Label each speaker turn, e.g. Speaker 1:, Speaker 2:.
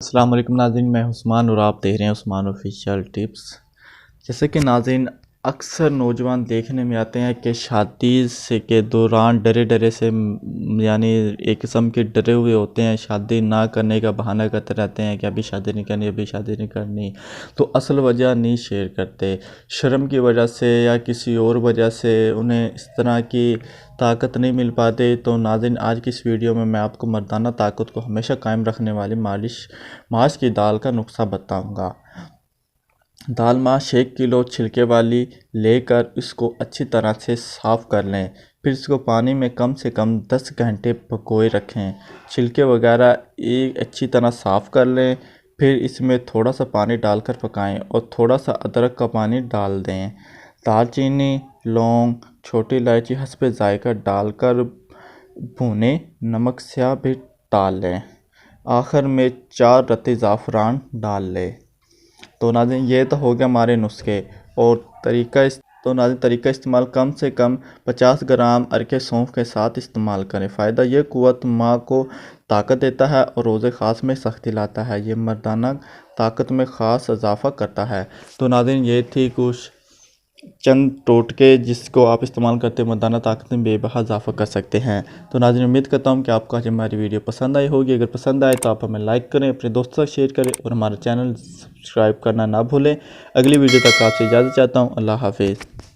Speaker 1: अस्सलाम वालेकुम नाज़रीन, मैं उस्मान और आप देख रहे हैं उस्मान ऑफिशियल टिप्स। जैसे कि नाज़रीन अक्सर नौजवान देखने में आते हैं कि शादी से के दौरान डरे डरे से यानी एक किस्म के डरे हुए होते हैं, शादी ना करने का बहाना करते रहते हैं कि अभी शादी नहीं करनी, अभी शादी नहीं करनी। तो असल वजह नहीं शेयर करते, शर्म की वजह से या किसी और वजह से उन्हें इस तरह की ताकत नहीं मिल पाते। तो नाज़रीन आज की इस वीडियो में मैं आपको मर्दाना ताकत को हमेशा कायम रखने वाली माश की दाल का नुस्खा बताऊंगा। दाल माश 1 किलो छिलके वाली लेकर इसको अच्छी तरह से साफ़ कर लें। फिर इसको पानी में कम से कम 10 घंटे पकोए रखें। छिलके वगैरह एक अच्छी तरह साफ़ कर लें। फिर इसमें थोड़ा सा पानी डालकर पकाएं और थोड़ा सा अदरक का पानी डाल दें। दालचीनी, लौंग, छोटी इलायची हस्बे जायका डालकर भुनें। नमक स्याह भी डाल लें। आखिर में 4 रत्ती ज़ाफ़रान डाल लें। तो नाज़रीन ये तो हो गया हमारे नुस्खे और तरीका इस्तेमाल कम से कम 50 ग्राम अरके सौंफ के साथ इस्तेमाल करें। फ़ायदा ये कुव्वत माँ को ताकत देता है और रोज़े ख़ास में सख्ती लाता है। ये मर्दाना ताकत में ख़ास इजाफ़ा करता है। तो नाज़रीन ये थी कुछ चंद टोटके जिसको आप इस्तेमाल करते मर्दाना ताकत में बेबहा इजाफ़ा कर सकते हैं। तो नाज़रीन उम्मीद करता हूँ कि आपको आज हमारी वीडियो पसंद आई होगी। अगर पसंद आए तो आप हमें लाइक करें, अपने दोस्तों से शेयर करें और हमारा चैनल सब्सक्राइब करना ना भूलें। अगली वीडियो तक आपसे इजाज़त चाहता हूँ। अल्लाह हाफिज़।